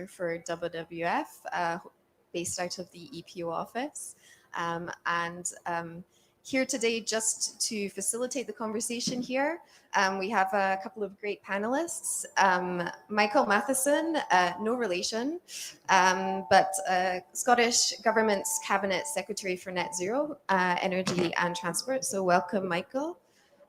for WWF, based out of the EPO office. And here today, just to facilitate the conversation here, we have a couple of great panelists. Michael Matheson, no relation, but Scottish Government's Cabinet Secretary for Net Zero, Energy and Transport. So welcome, Michael.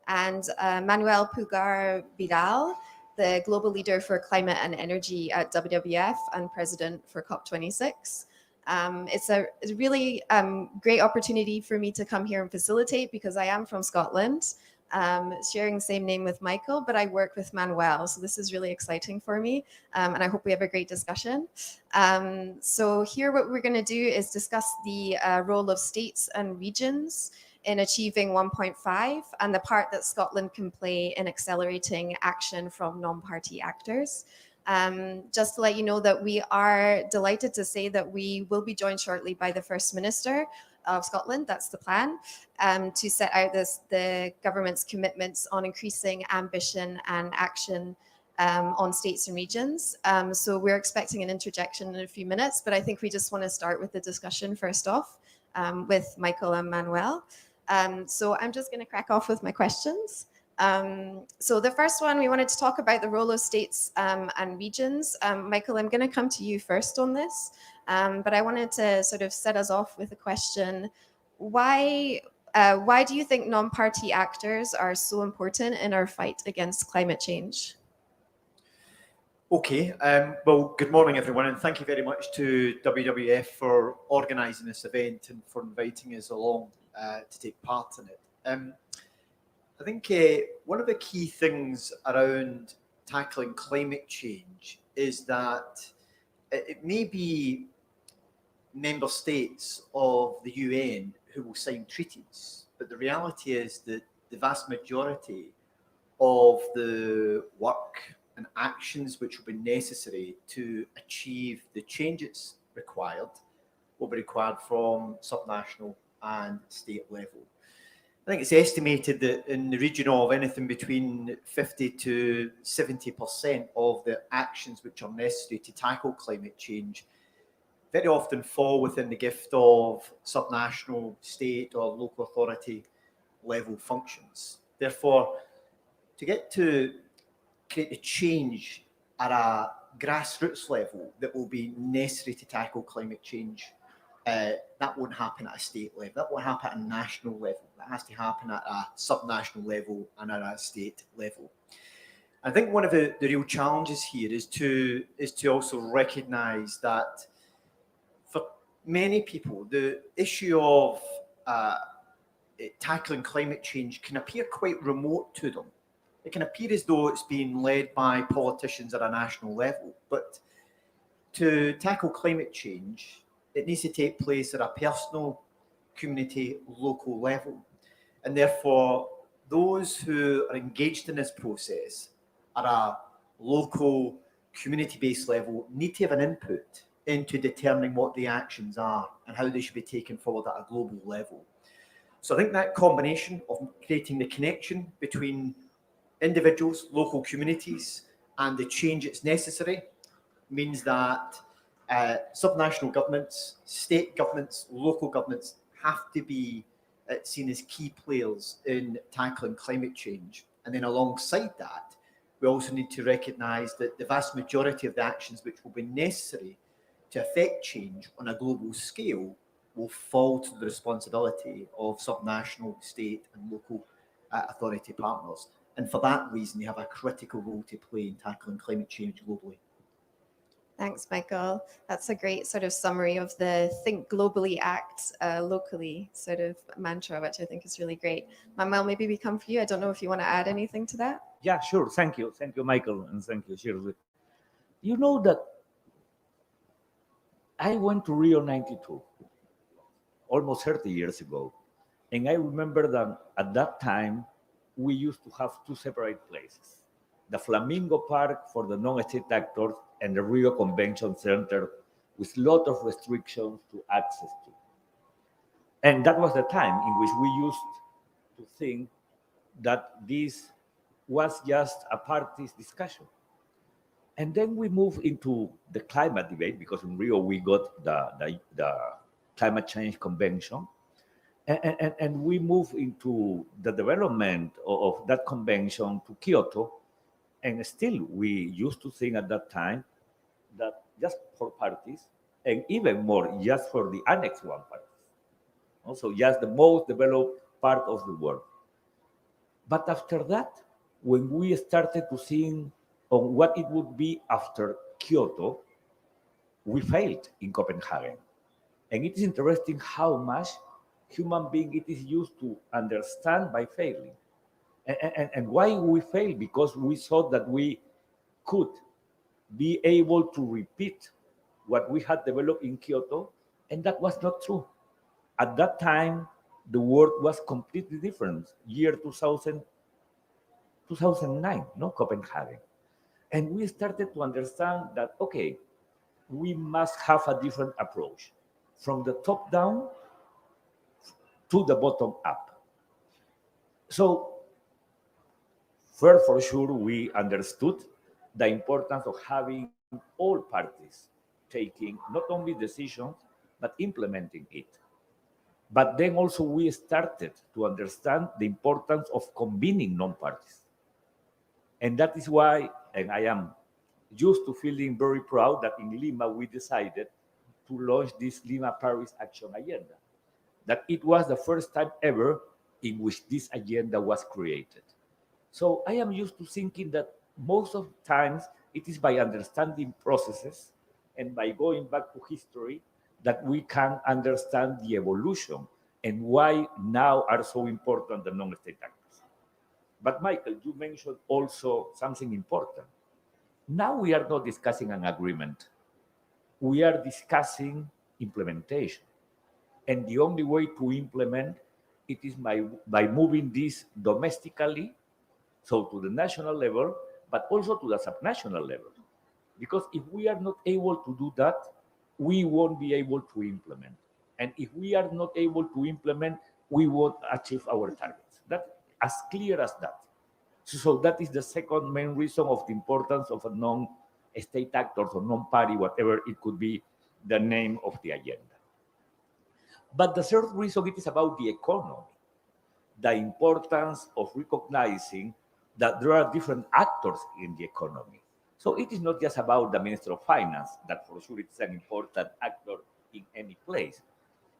And Manuel Pugar Vidal, the global leader for climate and energy at WWF and president for COP26. It's a really great opportunity for me to come here and facilitate because I am from Scotland, sharing the same name with Michael, but I work with Manuel. So this is really exciting for me, and I hope we have a great discussion. So here what we're going to do is discuss the role of states and regions in achieving 1.5 and the part that Scotland can play in accelerating action from non-party actors. Just to let you know that we are delighted to say that we will be joined shortly by the First Minister of Scotland, that's the plan, to set out the government's commitments on increasing ambition and action on states and regions. So we're expecting an interjection in a few minutes, but I think we just want to start with the discussion first off with Michael and Manuel. So I'm just going to crack off with my questions. So the first one, we wanted to talk about the role of states and regions. Michael, I'm going to come to you first on this, but I wanted to sort of set us off with a question. Why do you think non-party actors are so important in our fight against climate change? Okay, well, good morning, everyone, and thank you very much to WWF for organising this event and for inviting us along to take part in it. I think one of the key things around tackling climate change is that it may be member states of the UN who will sign treaties, but the reality is that the vast majority of the work and actions which will be necessary to achieve the changes required will be required from subnational and state level. I think it's estimated that in the region of anything between 50 to 70% of the actions which are necessary to tackle climate change very often fall within the gift of subnational, state or local authority level functions. Therefore, to get to create a change at a grassroots level that will be necessary to tackle climate change, that won't happen at a state level. That won't happen at a national level. That has to happen at a subnational level and at a state level. I think one of the real challenges here is to also recognise that for many people, the issue of tackling climate change can appear quite remote to them. It can appear as though it's being led by politicians at a national level, but to tackle climate change, it needs to take place at a personal, community, local level. And therefore, those who are engaged in this process at a local, community-based level need to have an input into determining what the actions are and how they should be taken forward at a global level. So I think that combination of creating the connection between individuals, local communities, and the change that's necessary means that subnational governments, state governments, local governments have to be seen as key players in tackling climate change. And then alongside that, we also need to recognise that the vast majority of the actions which will be necessary to affect change on a global scale will fall to the responsibility of subnational, state and local authority partners. And for that reason, they have a critical role to play in tackling climate change globally. Thanks, Michael. That's a great sort of summary of the think globally, act locally sort of mantra, which I think is really great. Manuel, maybe we come for you. I don't know if you want to add anything to that. Yeah, sure. Thank you. Thank you, Michael. And thank you, Shirley. You know that I went to Rio 92 almost 30 years ago. And I remember that at that time, we used to have two separate places. The Flamingo Park for the non-state actors and the Rio Convention Center with a lot of restrictions to access to. And that was the time in which we used to think that this was just a party's discussion. And then we move into the climate debate, because in Rio we got the climate change convention. And we move into the development of that convention to Kyoto. And still, we used to think at that time that just for parties, and even more, just for the Annex 1 parties, also just the most developed part of the world. But after that, when we started to think on what it would be after Kyoto, we failed in Copenhagen. And it is interesting how much human being it is used to understand by failing. And why we failed? Because we thought that we could be able to repeat what we had developed in Kyoto, and that was not true. At that time, the world was completely different. Year 2000, 2009, no, Copenhagen. And we started to understand that, okay, we must have a different approach from the top down to the bottom up. So, first, for sure, we understood the importance of having all parties taking not only decisions, but implementing it. But then also we started to understand the importance of convening non-parties. And that is why, and I am used to feeling very proud that in Lima we decided to launch this Lima Paris Action Agenda. That it was the first time ever in which this agenda was created. So I am used to thinking that most of the times it is by understanding processes and by going back to history that we can understand the evolution and why now are so important the non-state actors. But Michael, you mentioned also something important. Now we are not discussing an agreement. We are discussing implementation. And the only way to implement it is by moving this domestically, so to the national level, but also to the subnational level. Because if we are not able to do that, we won't be able to implement. And if we are not able to implement, we won't achieve our targets. That's as clear as that. So that is the second main reason of the importance of a non-state actor or non-party, whatever it could be the name of the agenda. But the third reason, it is about the economy, the importance of recognizing that there are different actors in the economy. So it is not just about the Minister of Finance, that for sure it's an important actor in any place,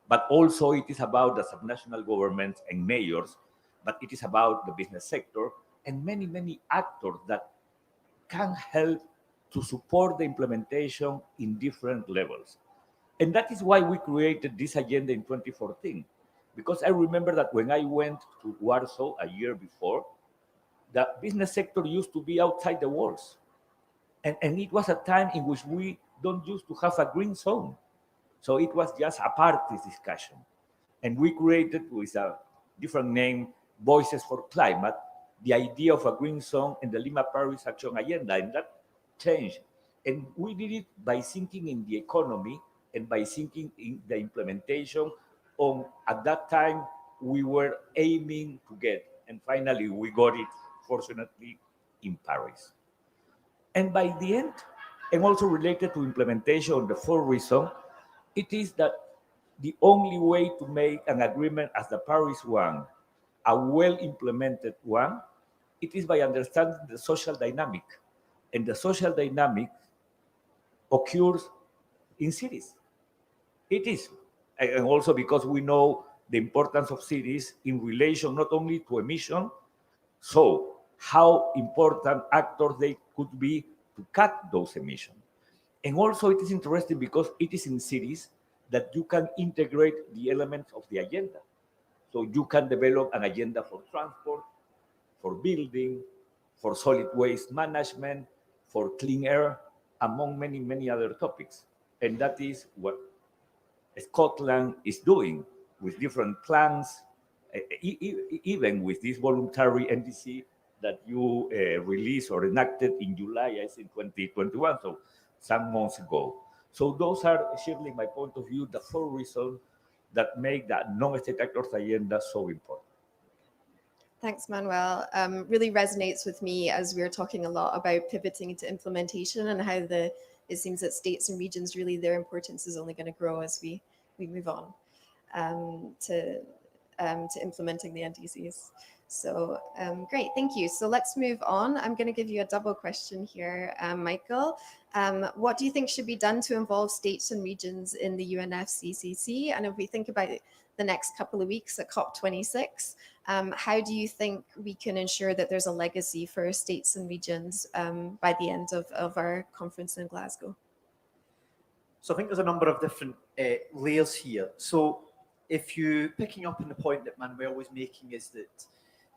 but also it is about the subnational governments and mayors, but it is about the business sector and many, many actors that can help to support the implementation in different levels. And that is why we created this agenda in 2014. Because I remember that when I went to Warsaw a year before, the business sector used to be outside the walls. And it was a time in which we don't used to have a green zone. So it was just a party discussion. And we created with a different name, Voices for Climate, the idea of a green zone in the Lima Paris Action Agenda. And that changed. And we did it by thinking in the economy and by thinking in the implementation on, at that time, we were aiming to get. And finally, we got it, fortunately, in Paris. And by the end, and also related to implementation, the fourth reason, it is that the only way to make an agreement as the Paris one, a well-implemented one, it is by understanding the social dynamic. And the social dynamic occurs in cities. It is. And also because we know the importance of cities in relation not only to emission, so how important actors they could be to cut those emissions. And also it is interesting because it is in cities that you can integrate the elements of the agenda. So you can develop an agenda for transport, for building, for solid waste management, for clean air, among many, many other topics. And that is what Scotland is doing with different plans, even with this voluntary NDC that you released or enacted in July, I think, 2021, so some months ago. So those are, surely, my point of view, the four reasons that make that non-state actors agenda so important. Thanks, Manuel. Really resonates with me as we're talking a lot about pivoting into implementation and how it seems that states and regions, really their importance is only going to grow as we move on to implementing the NDCs. So great, thank you. So let's move on. I'm going to give you a double question here, Michael. What do you think should be done to involve states and regions in the UNFCCC? And if we think about the next couple of weeks at COP26, how do you think we can ensure that there's a legacy for states and regions by the end of our conference in Glasgow? So I think there's a number of different layers here. So if you picking up on the point that Manuel was making, is that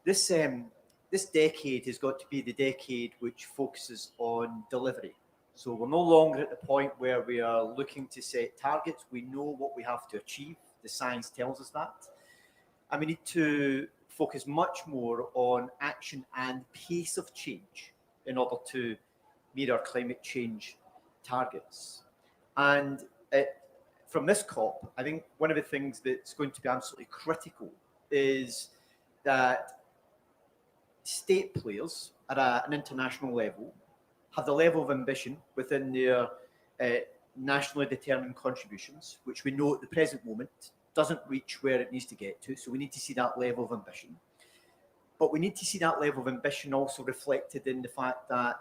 this decade has got to be the decade which focuses on delivery. So we're no longer at the point where we are looking to set targets. We know what we have to achieve. The science tells us that. And we need to focus much more on action and pace of change in order to meet our climate change targets. And from this COP, I think one of the things that's going to be absolutely critical is that state players at an international level have the level of ambition within their nationally determined contributions, which we know at the present moment doesn't reach where it needs to get to. So we need to see that level of ambition. But we need to see that level of ambition also reflected in the fact that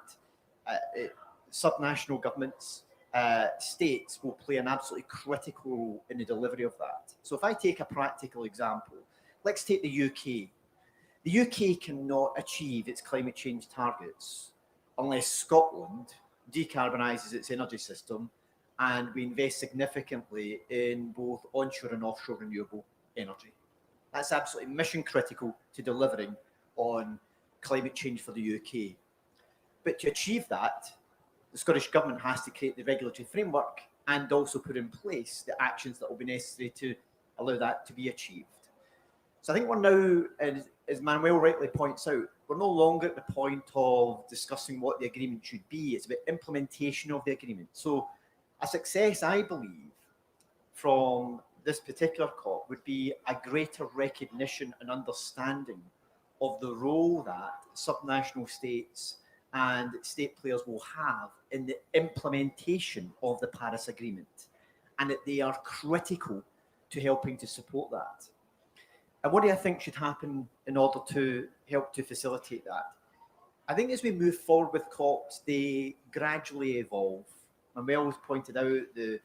subnational governments, states will play an absolutely critical role in the delivery of that. So if I take a practical example, let's take the UK. The UK cannot achieve its climate change targets unless Scotland decarbonises its energy system and we invest significantly in both onshore and offshore renewable energy. That's absolutely mission critical to delivering on climate change for the UK. But to achieve that, the Scottish Government has to create the regulatory framework and also put in place the actions that will be necessary to allow that to be achieved. So I think we're now, as Manuel rightly points out, we're no longer at the point of discussing what the agreement should be. It's about implementation of the agreement. So a success, I believe, from this particular COP would be a greater recognition and understanding of the role that subnational states and state players will have in the implementation of the Paris Agreement, and that they are critical to helping to support that. And what do I think should happen in order to help to facilitate that? I think as we move forward with COPs, they gradually evolve. And we always pointed out the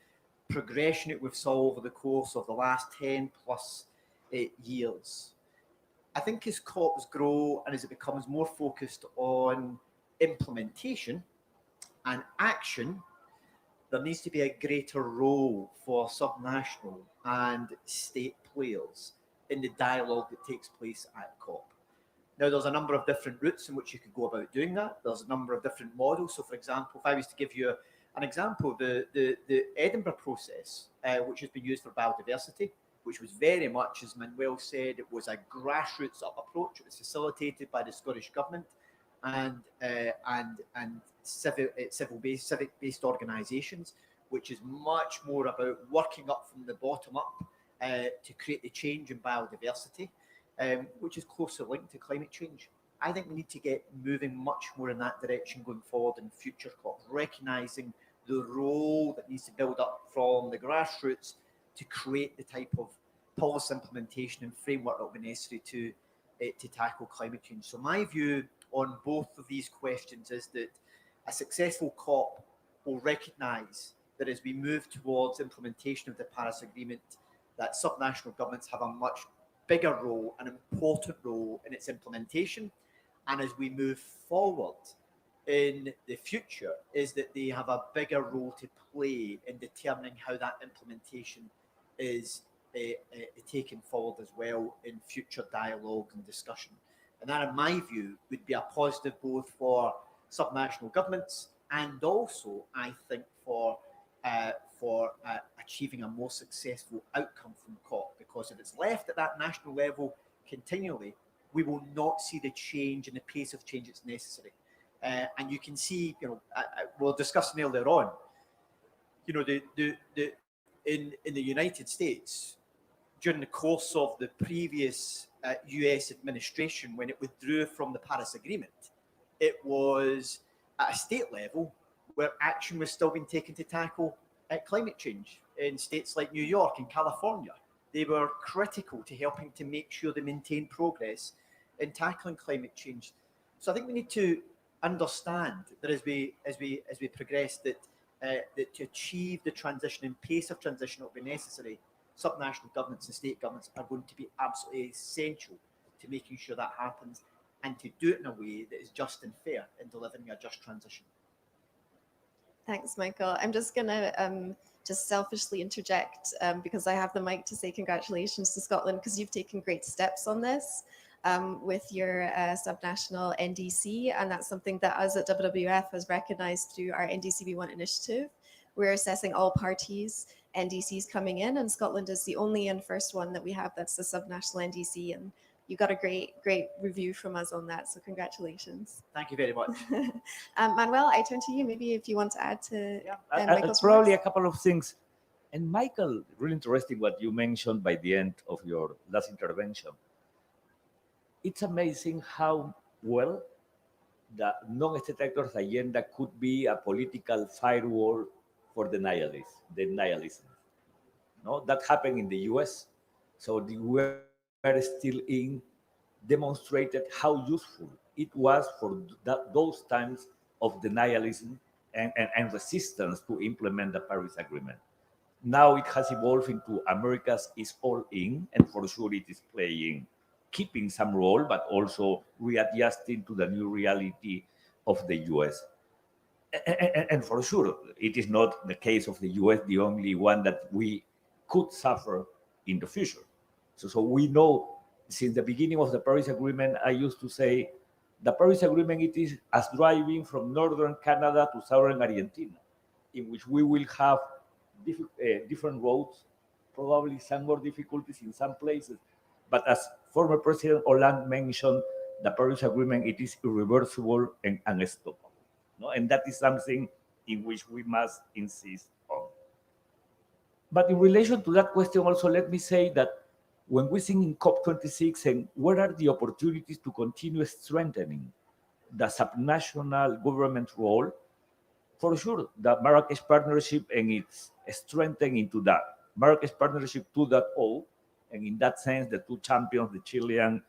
progression that we've saw over the course of the last 10 plus years. I think as COPs grow and as it becomes more focused on implementation and action, there needs to be a greater role for subnational and state players in the dialogue that takes place at COP. Now, there's a number of different routes in which you could go about doing that. There's a number of different models. So, for example, if I was to give you an example, the Edinburgh process, which has been used for biodiversity, which was very much, as Manuel said, it was a grassroots up approach. It was facilitated by the Scottish Government and civic-based organisations, which is much more about working up from the bottom up to create the change in biodiversity, which is closely linked to climate change. I think we need to get moving much more in that direction going forward in future COPs, recognising the role that needs to build up from the grassroots to create the type of policy implementation and framework that will be necessary to tackle climate change. So my view on both of these questions is that a successful COP will recognise that as we move towards implementation of the Paris Agreement, that subnational governments have a much bigger role, an important role in its implementation. And as we move forward in the future, is that they have a bigger role to play in determining how that implementation is taken forward as well in future dialogue and discussion. And that, in my view, would be a positive both for subnational governments and also, I think, for achieving a more successful outcome from COP. Because if it's left at that national level continually, we will not see the change and the pace of change that's necessary. And you can see, we're discussing earlier on, in the United States, during the course of the previous US administration, when it withdrew from the Paris Agreement, it was at a state level where action was still being taken to tackle climate change in states like New York and California. They were critical to helping to make sure they maintain progress in tackling climate change. So I think we need to understand that as we progress, that to achieve the transition and pace of transition that will be necessary, subnational governments and state governments are going to be absolutely essential to making sure that happens, and to do it in a way that is just and fair in delivering a just transition. Thanks, Michael. I'm just going to just selfishly interject because I have the mic to say congratulations to Scotland, because you've taken great steps on this with your subnational NDC, and that's something that us at WWF has recognised through our NDC-B1 initiative. We're assessing all parties' NDCs coming in, and Scotland is the only and first one that we have that's a subnational NDC, and you got a great review from us on that, so congratulations. Thank you very much. Manuel, I turn to you. Maybe if you want to add to Michael's probably remarks. a couple of things. And Michael, really interesting what you mentioned by the end of your last intervention. It's amazing how well the non-state actors agenda could be a political firewall for the nihilism. No, that happened in the US. So the US still in demonstrated how useful it was for those times of denialism and resistance to implement the Paris Agreement. Now it has evolved into America's is all in, and for sure it is keeping some role, but also readjusting to the new reality of the US. And for sure, it is not the case of the US, the only one that we could suffer in the future. So we know since the beginning of the Paris Agreement, I used to say the Paris Agreement, it is as driving from northern Canada to southern Argentina, in which we will have different roads, probably some more difficulties in some places. But as former President Hollande mentioned, the Paris Agreement, it is irreversible and unstoppable. No? And that is something in which we must insist on. But in relation to that question also, let me say that when we think in COP26 and what are the opportunities to continue strengthening the subnational government role, for sure, the Marrakesh Partnership and its strengthening into that Marrakesh Partnership 2.0, and in that sense, the two champions, the Chilean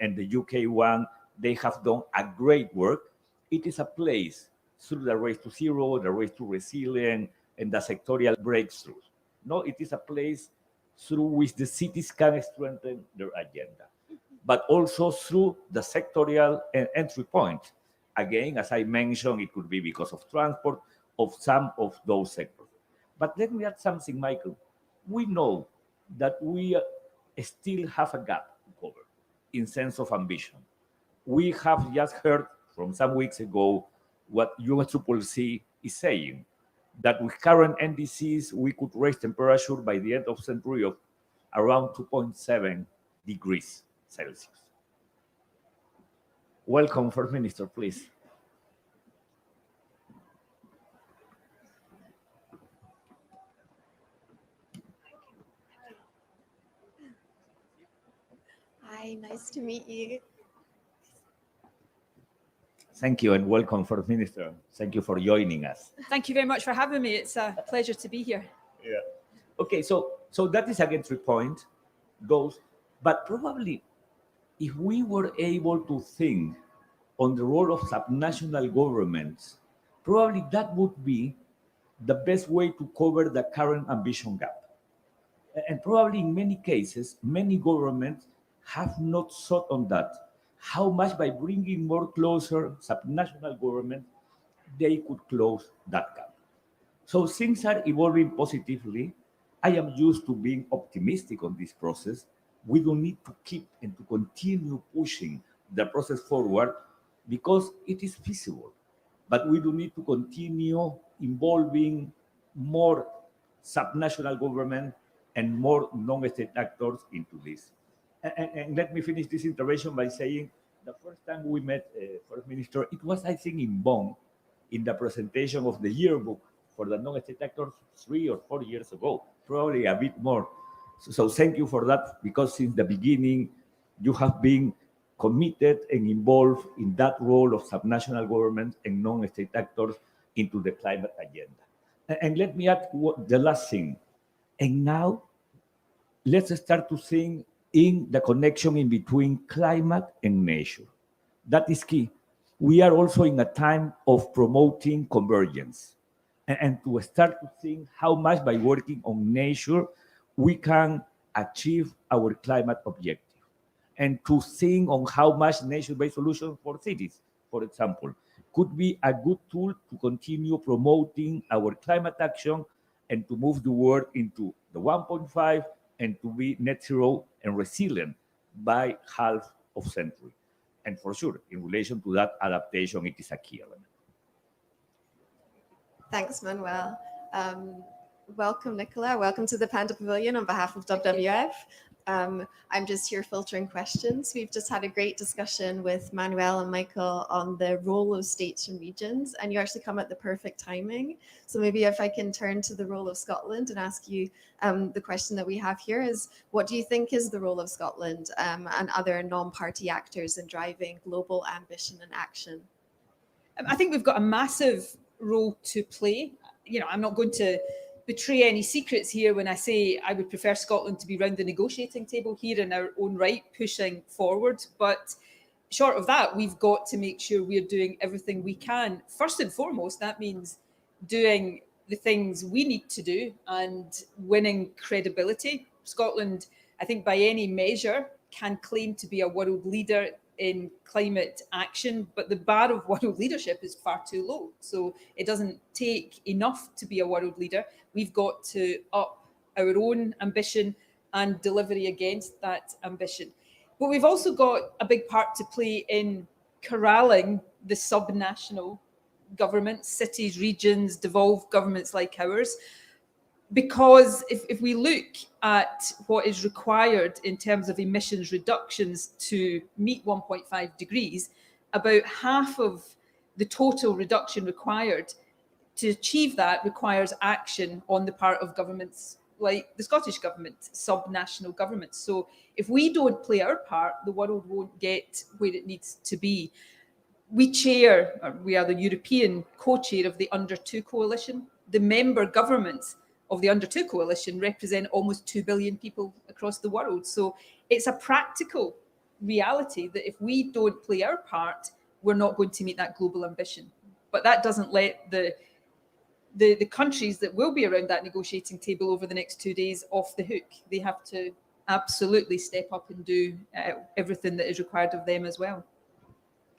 and the UK one, they have done a great work. It is a place through the race to zero, the race to resilience, and the sectorial breakthroughs. No, it is a place through which the cities can strengthen their agenda, but also through the sectorial entry point. Again, as I mentioned, it could be because of transport of some of those sectors. But let me add something, Michael. We know that we still have a gap to cover in sense of ambition. We have just heard from some weeks ago what UNFCCC is saying, that with current NDCs, we could raise temperature by the end of the century of around 2.7 degrees Celsius. Welcome, First Minister, please. Hi, nice to meet you. Thank you and welcome, First Minister. Thank you for joining us. Thank you very much for having me. It's a pleasure to be here. Yeah. Okay, so that is again 3 points, goals, but probably if we were able to think on the role of subnational governments, probably that would be the best way to cover the current ambition gap. And probably in many cases, many governments have not thought on that. How much by bringing more closer subnational government, they could close that gap. So things are evolving positively. I am used to being optimistic on this process. We don't need to keep and to continue pushing the process forward because it is feasible. But we do need to continue involving more subnational government and more non-state actors into this. And let me finish this intervention by saying the first time we met First Minister, it was, I think, in Bonn, in the presentation of the yearbook for the non-state actors 3 or 4 years ago, probably a bit more. So thank you for that, because since the beginning, you have been committed and involved in that role of subnational governments and non-state actors into the climate agenda. And let me add the last thing. And now, let's start to think in the connection in between climate and nature. That is key. We are also in a time of promoting convergence, and to start to think how much by working on nature we can achieve our climate objective, and to think on how much nature-based solutions for cities, for example, could be a good tool to continue promoting our climate action and to move the world into the 1.5 and to be net zero and resilient by half of century. And for sure, in relation to that adaptation, it is a key element. Thanks, Manuel. Welcome, Nicola. Welcome to the Panda Pavilion on behalf of WWF. I'm just here filtering questions. We've just had a great discussion with Manuel and Michael on the role of states and regions, and you actually come at the perfect timing. So maybe if I can turn to the role of Scotland and ask you the question that we have here is, what do you think is the role of Scotland and other non-party actors in driving global ambition and action? I think we've got a massive role to play. You know, I'm not going to betray any secrets here when I say I would prefer Scotland to be round the negotiating table here in our own right, pushing forward. But short of that, we've got to make sure we're doing everything we can. First and foremost, that means doing the things we need to do and winning credibility. Scotland, I think by any measure, can claim to be a world leader in climate action, but the bar of world leadership is far too low. So it doesn't take enough to be a world leader. We've got to up our own ambition and delivery against that ambition. But we've also got a big part to play in corralling the subnational governments, cities, regions, devolved governments like ours. Because if we look at what is required in terms of emissions reductions to meet 1.5 degrees, about half of the total reduction required to achieve that requires action on the part of governments like the Scottish government, subnational governments. So if we don't play our part, the world won't get where it needs to be. We are the European co-chair of the Under 2 coalition. The member governments of the Under 2 coalition represent almost 2 billion people across the world. So it's a practical reality that if we don't play our part, we're not going to meet that global ambition. But that doesn't let the countries that will be around that negotiating table over the next 2 days off the hook. They have to absolutely step up and do everything that is required of them as well.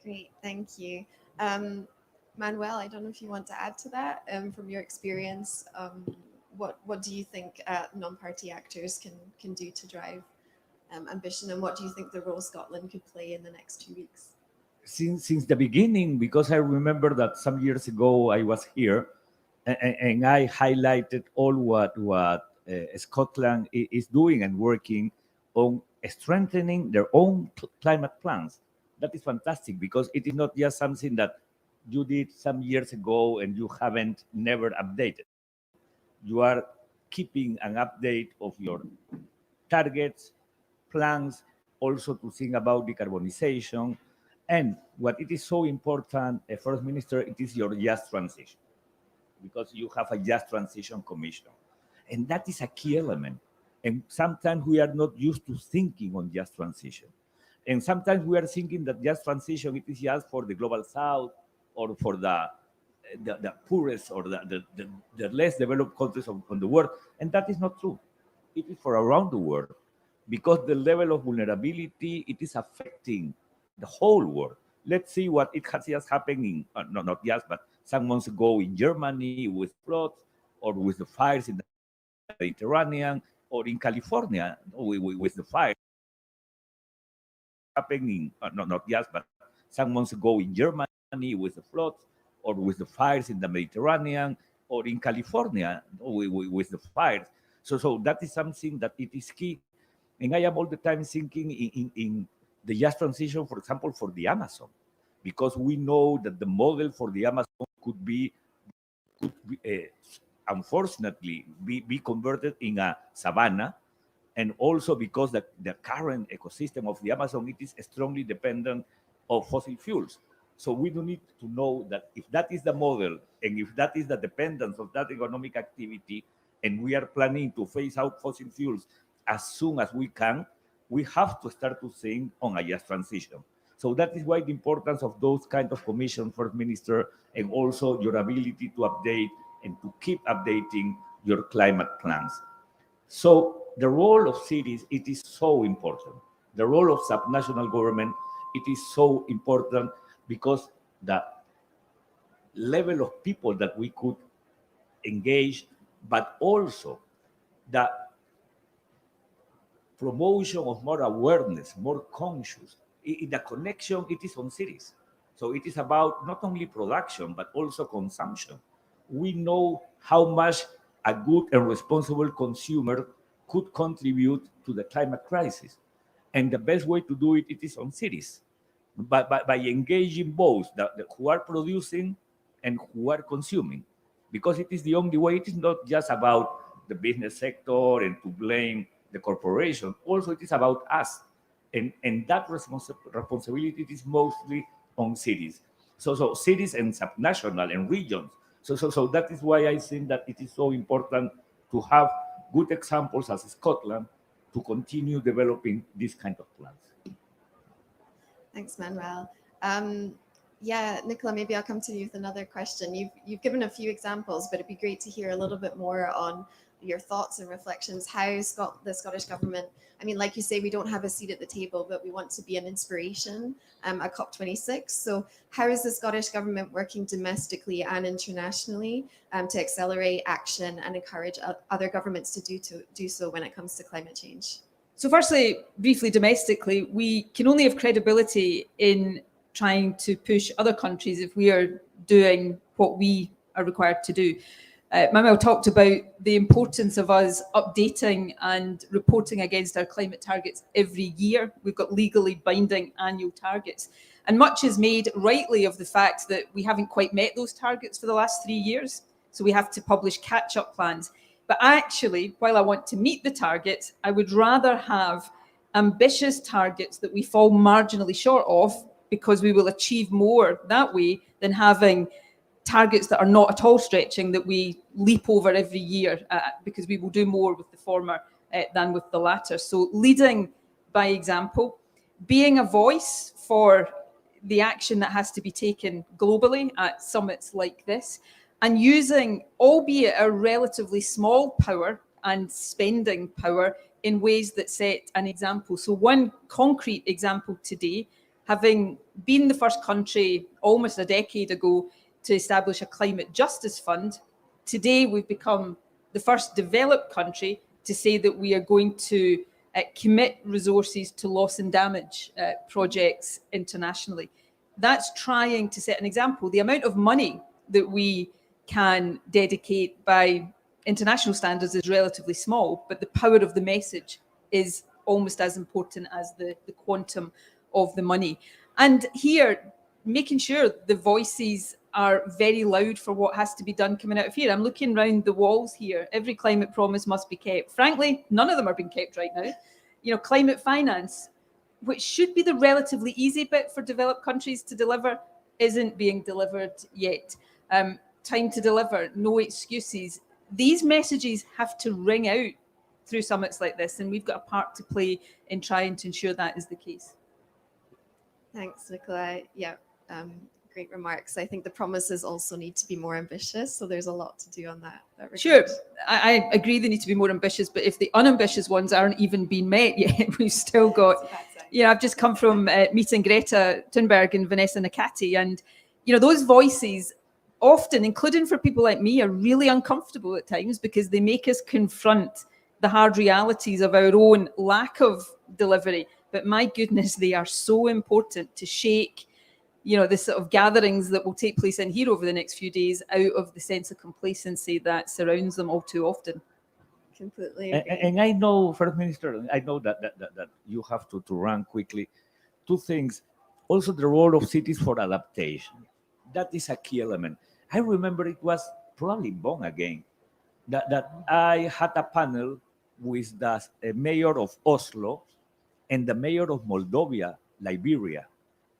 Great, thank you. Manuel, I don't know if you want to add to that from your experience. What do you think non-party actors can do to drive ambition, and what do you think the role Scotland could play in the next 2 weeks? Since the beginning, because I remember that some years ago I was here and I highlighted all what Scotland is doing and working on strengthening their own climate plans. That is fantastic, because it is not just something that you did some years ago and you haven't never updated. You are keeping an update of your targets, plans, also to think about decarbonization. And what it is so important, First Minister, it is your just transition, because you have a just transition commission. And that is a key element. And sometimes we are not used to thinking on just transition. And sometimes we are thinking that just transition, it is just for the global south or for the poorest or the less developed countries on the world. And that is not true. It is for around the world, because the level of vulnerability, it is affecting the whole world. Let's see what it has just happened in, not just, but some months ago in Germany with floods, or with the fires in the Mediterranean, or in California with the fires happening, not just, but some months ago in Germany with the floods, or with the fires in the Mediterranean, or in California with the fires. So that is something that it is key. And I am all the time thinking in the just transition, for example, for the Amazon, because we know that the model for the Amazon could be unfortunately be converted in a savanna, And also because the current ecosystem of the Amazon, it is strongly dependent of fossil fuels. So we do need to know that if that is the model, and if that is the dependence of that economic activity, and we are planning to phase out fossil fuels as soon as we can, we have to start to think on a just transition. So that is why the importance of those kind of commissions, First Minister, and also your ability to update and to keep updating your climate plans. So the role of cities, it is so important. The role of subnational government, it is so important because the level of people that we could engage, but also the promotion of more awareness, more conscious. The connection, it is on cities. So it is about not only production, but also consumption. We know how much a good and responsible consumer could contribute to the climate crisis. And the best way to do it, it is on cities. By engaging both who are producing and who are consuming. Because it is the only way, it is not just about the business sector and to blame the corporation. Also, it is about us. And that responsibility is mostly on cities. So cities and subnational and regions. So that is why I think that it is so important to have good examples as Scotland to continue developing this kind of plans. Thanks, Manuel. Yeah, Nicola, maybe I'll come to you with another question. You've given a few examples, but it'd be great to hear a little bit more on your thoughts and reflections. How the Scottish Government, I mean, like you say, we don't have a seat at the table, but we want to be an inspiration at COP26. So how is the Scottish Government working domestically and internationally to accelerate action and encourage other governments to do so when it comes to climate change? So firstly, briefly domestically, we can only have credibility in trying to push other countries if we are doing what we are required to do. Manuel talked about the importance of us updating and reporting against our climate targets every year. We've got legally binding annual targets. And much is made rightly of the fact that we haven't quite met those targets for the last 3 years. So we have to publish catch-up plans. But actually, while I want to meet the targets, I would rather have ambitious targets that we fall marginally short of, because we will achieve more that way than having targets that are not at all stretching that we leap over every year, because we will do more with the former than with the latter. So leading by example, being a voice for the action that has to be taken globally at summits like this, and using, albeit a relatively small power and spending power, in ways that set an example. So one concrete example today, having been the first country almost a decade ago to establish a climate justice fund, today we've become the first developed country to say that we are going to commit resources to loss and damage projects internationally. That's trying to set an example. The amount of money that we can dedicate by international standards is relatively small, but the power of the message is almost as important as the quantum of the money. And here, making sure the voices are very loud for what has to be done coming out of here. I'm looking around the walls here. Every climate promise must be kept. Frankly, none of them are being kept right now. You know, climate finance, which should be the relatively easy bit for developed countries to deliver, isn't being delivered yet. Time to deliver, no excuses. These messages have to ring out through summits like this, and we've got a part to play in trying to ensure that is the case. Thanks, Nicola. Yeah, great remarks. I think the promises also need to be more ambitious, so there's a lot to do on that regard. Sure, I agree they need to be more ambitious, but if the unambitious ones aren't even being met yet, we've still got, you know, I've just come from meeting Greta Thunberg and Vanessa Nakati, and, you know, those voices often, including for people like me, are really uncomfortable at times because they make us confront the hard realities of our own lack of delivery. But my goodness, they are so important to shake, you know, the sort of gatherings that will take place in here over the next few days out of the sense of complacency that surrounds them all too often. Completely agree. And I know, First Minister, I know that you have to run quickly. Two things. Also, the role of cities for adaptation. That is a key element. I remember it was probably Bonn again, that I had a panel with the mayor of Oslo and the mayor of Moldova, Liberia.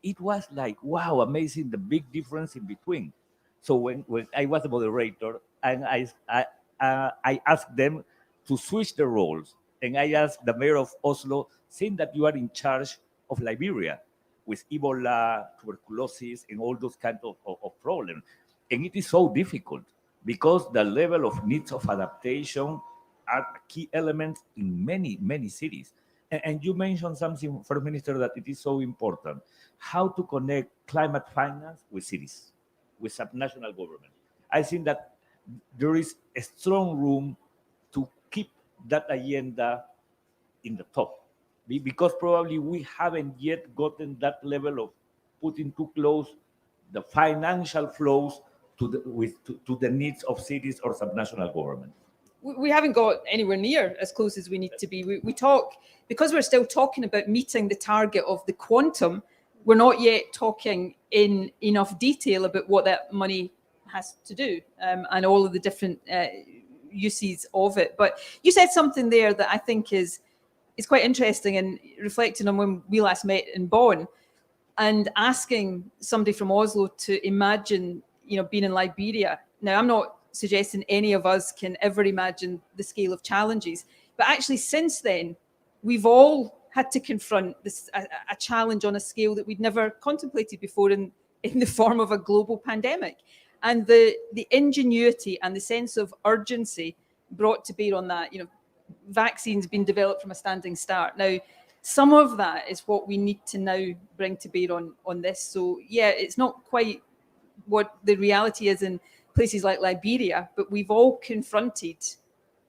It was like, wow, amazing, the big difference in between. So when I was the moderator, and I asked them to switch the roles. And I asked the mayor of Oslo, seeing that you are in charge of Liberia with Ebola, tuberculosis, and all those kinds of problems. And it is so difficult because the level of needs of adaptation are key elements in many, many cities. And you mentioned something, First Minister, that it is so important. How to connect climate finance with cities, with subnational government. I think that there is a strong room to keep that agenda in the top, because probably we haven't yet gotten that level of putting too close the financial flows to the needs of cities or subnational government. We haven't got anywhere near as close as we need to be. We talk, because we're still talking about meeting the target of the quantum, we're not yet talking in enough detail about what that money has to do, and all of the different uses of it. But you said something there that I think is quite interesting, and reflecting on when we last met in Bonn, and asking somebody from Oslo to imagine, being in Liberia. Now, I'm not suggesting any of us can ever imagine the scale of challenges, but actually since then, we've all had to confront this a challenge on a scale that we'd never contemplated before in the form of a global pandemic. And the ingenuity and the sense of urgency brought to bear on that, vaccines being developed from a standing start. Now, some of that is what we need to now bring to bear on this. So yeah, it's not quite what the reality is in places like Liberia, but we've all confronted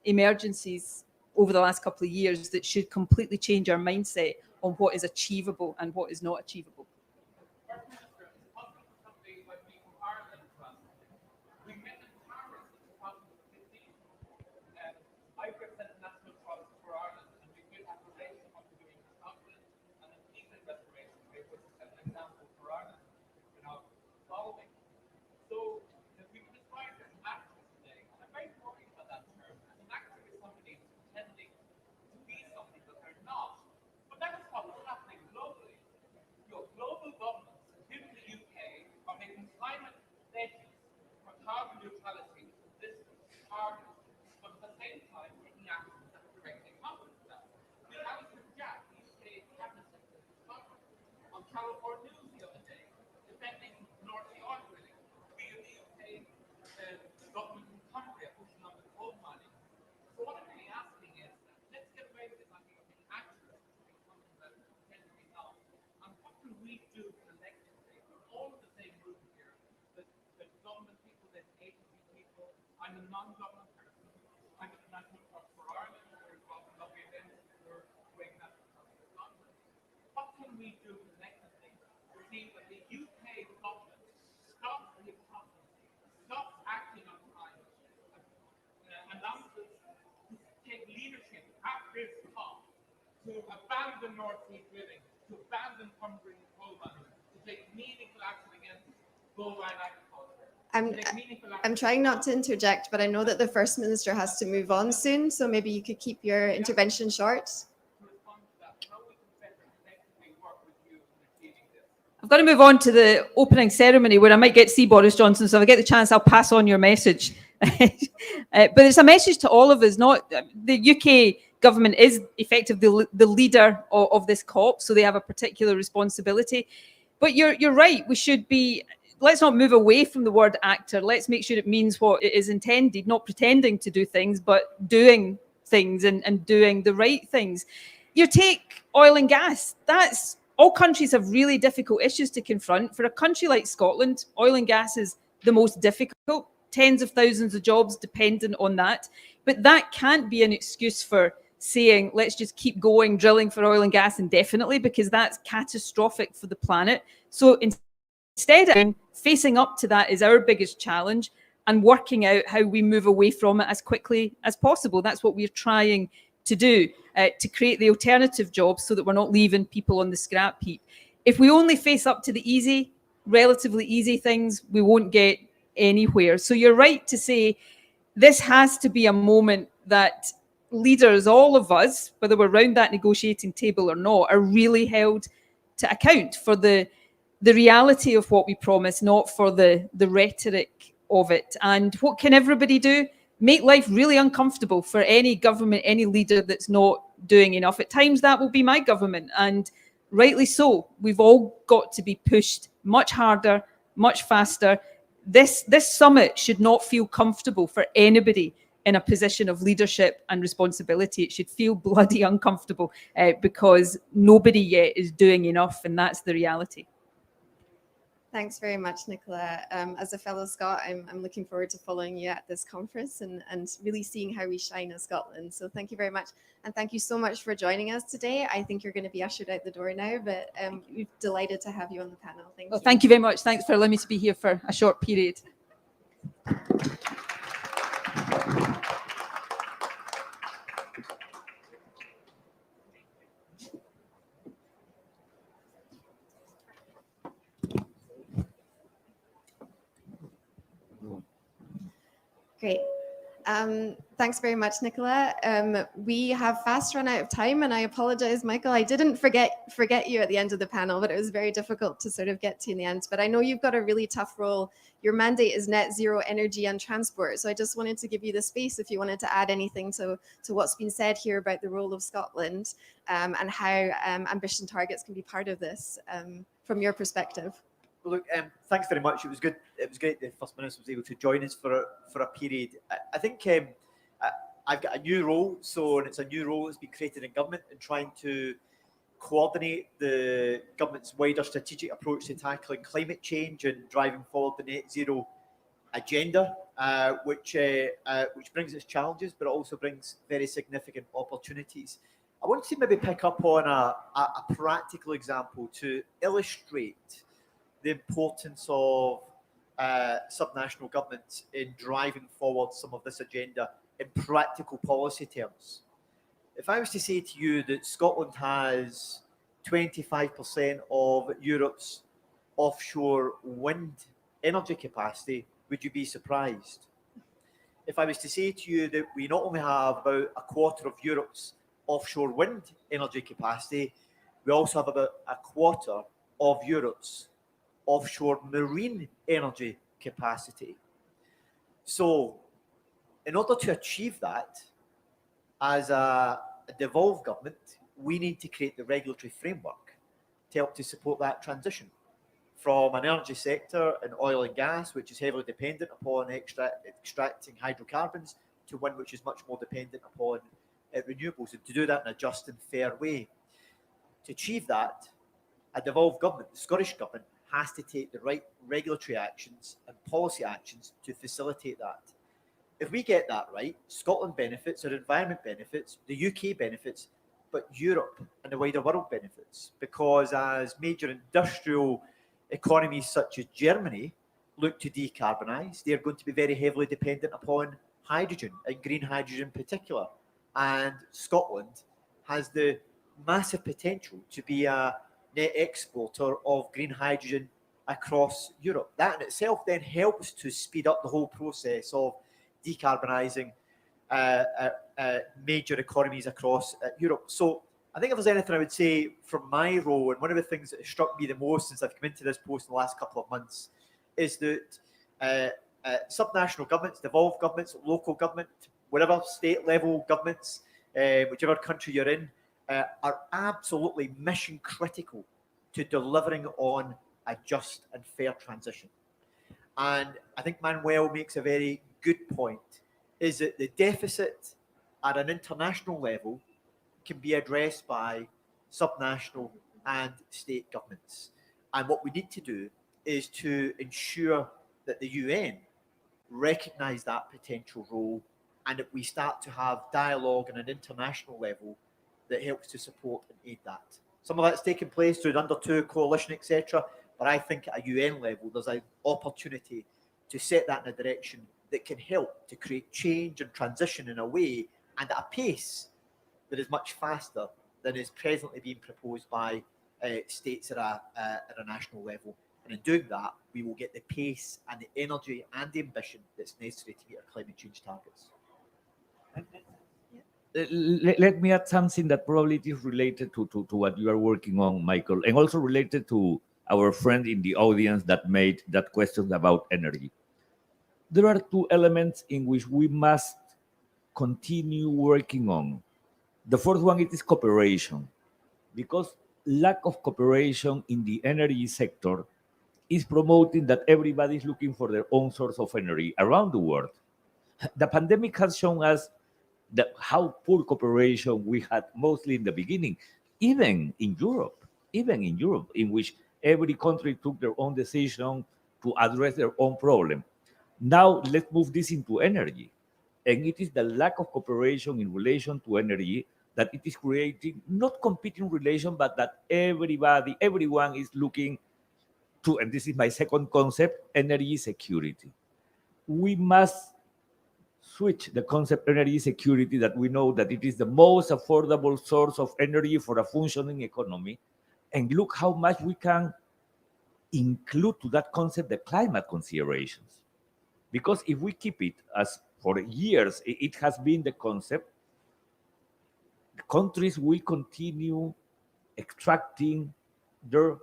emergencies over the last couple of years that should completely change our mindset on what is achievable and what is not achievable. To abandon North Sea drilling, to abandon cumbering coal mining, to take meaningful action against bovine agriculture. I'm trying not to interject, but I know that the First Minister has to move on soon, so maybe you could keep your intervention short. I've got to move on to the opening ceremony, where I might get to see Boris Johnson, so if I get the chance, I'll pass on your message. But it's a message to all of us. Not the UK government is effectively the leader of this COP, so they have a particular responsibility. But you're right. We should be. Let's not move away from the word actor. Let's make sure it means what it is intended, not pretending to do things, but doing things and doing the right things. You take oil and gas. That's all countries have really difficult issues to confront. For a country like Scotland, oil and gas is the most difficult. Tens of thousands of jobs dependent on that. But that can't be an excuse for saying, let's just keep going, drilling for oil and gas indefinitely, because that's catastrophic for the planet. So instead, facing up to that is our biggest challenge, and working out how we move away from it as quickly as possible. That's what we're trying to do, to create the alternative jobs so that we're not leaving people on the scrap heap. If we only face up to the relatively easy things, we won't get anywhere. So you're right to say this has to be a moment that leaders, all of us, whether we're around that negotiating table or not, are really held to account for the reality of what we promise, not for the rhetoric of it. And what can everybody do? Make life really uncomfortable for any government, any leader that's not doing enough. At times that will be my government, and rightly so. We've all got to be pushed much harder, much faster. This summit should not feel comfortable for anybody in a position of leadership and responsibility. It should feel bloody uncomfortable because nobody yet is doing enough, and that's the reality. Thanks very much, Nicola. As a fellow Scot, I'm looking forward to following you at this conference and really seeing how we shine as Scotland. So thank you very much. And thank you so much for joining us today. I think you're going to be ushered out the door now, but we're delighted to have you on the panel. Thank you. Thank you very much. Thanks for allowing me to be here for a short period. Great. Thanks very much, Nicola. We have fast run out of time, and I apologize, Michael. I didn't forget you at the end of the panel, but it was very difficult to sort of get to in the end. But I know you've got a really tough role. Your mandate is net zero energy and transport. So I just wanted to give you the space if you wanted to add anything to what's been said here about the role of Scotland and how ambition targets can be part of this from your perspective. Well, look, thanks very much. It was good. It was great the First Minister was able to join us for a period. I think I've got a new role, and it's a new role that's been created in government in trying to coordinate the government's wider strategic approach to tackling climate change and driving forward the net zero agenda, which brings its challenges, but it also brings very significant opportunities. I want to maybe pick up on a practical example to illustrate the importance of subnational governments in driving forward some of this agenda in practical policy terms. If I was to say to you that Scotland has 25% of Europe's offshore wind energy capacity, would you be surprised? If I was to say to you that we not only have about a quarter of Europe's offshore wind energy capacity, we also have about a quarter of Europe's offshore marine energy capacity. So in order to achieve that, as a devolved government, we need to create the regulatory framework to help to support that transition from an energy sector in oil and gas, which is heavily dependent upon extracting hydrocarbons, to one which is much more dependent upon renewables, and to do that in a just and fair way. To achieve that, a devolved government, the Scottish Government, has to take the right regulatory actions and policy actions to facilitate that. If we get that right, Scotland benefits, our environment benefits, the UK benefits, but Europe and the wider world benefits, because as major industrial economies such as Germany look to decarbonise, they're going to be very heavily dependent upon hydrogen, and green hydrogen in particular. And Scotland has the massive potential to be a net exporter of green hydrogen across Europe. That in itself then helps to speed up the whole process of decarbonising major economies across Europe. So I think if there's anything I would say from my role, and one of the things that has struck me the most since I've come into this post in the last couple of months, is that subnational governments, devolved governments, local government, whatever state level governments, whichever country you're in, are absolutely mission critical to delivering on a just and fair transition. And I think Manuel makes a very good point, is that the deficit at an international level can be addressed by subnational and state governments. And what we need to do is to ensure that the UN recognise that potential role, and that we start to have dialogue on an international level that helps to support and aid that. Some of that's taken place through the Under 2 coalition, etc. But I think at a UN level, there's an opportunity to set that in a direction that can help to create change and transition in a way and at a pace that is much faster than is presently being proposed by states at a national level. And in doing that, we will get the pace and the energy and the ambition that's necessary to meet our climate change targets. let me add something that probably is related to what you are working on, Michael, and also related to our friend in the audience that made that question about energy. There are two elements in which we must continue working on. The first one is cooperation, because lack of cooperation in the energy sector is promoting that everybody is looking for their own source of energy around the world. The pandemic has shown us how poor cooperation we had mostly in the beginning, even in Europe, in which every country took their own decision to address their own problem. Now let's move this into energy. And it is the lack of cooperation in relation to energy that it is creating not competing relation, but that everyone is looking to, and this is my second concept, energy security. We must switch the concept energy security, that we know that it is the most affordable source of energy for a functioning economy, and look how much we can include to that concept the climate considerations. Because if we keep it as for years, it has been the concept, countries will continue extracting their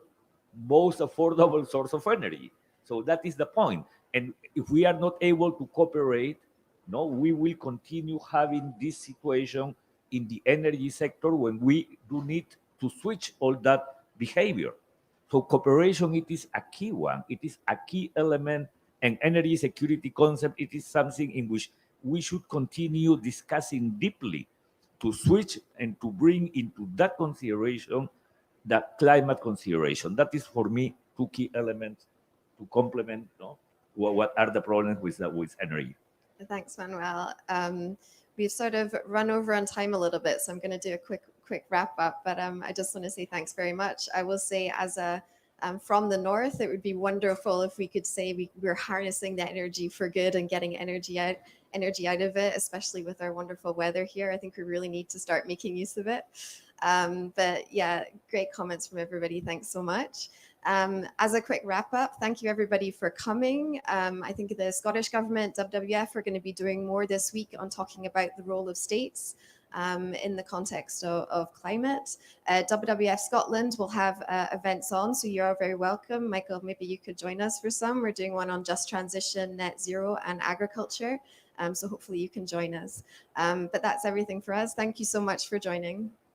most affordable source of energy. So that is the point. And if we are not able to cooperate, no, we will continue having this situation in the energy sector when we do need to switch all that behavior. So cooperation, it is a key one. It is a key element, and energy security concept, it is something in which we should continue discussing deeply to switch and to bring into that consideration the climate consideration. That is for me two key elements to complement, no, what are the problems with energy. Thanks, Manuel. We've sort of run over on time a little bit, so I'm going to do a quick wrap up. But I just want to say thanks very much. I will say, as a from the north, it would be wonderful if we could say we're harnessing the energy for good and getting energy out of it, especially with our wonderful weather here. I think we really need to start making use of it. But yeah, great comments from everybody. Thanks so much. As a quick wrap up, thank you everybody for coming. I think the Scottish Government, WWF, are going to be doing more this week on talking about the role of states in the context of climate. WWF Scotland will have events on, so you're all very welcome. Michael, maybe you could join us for some. We're doing one on just transition, net zero, and agriculture. So hopefully you can join us. But that's everything for us. Thank you so much for joining.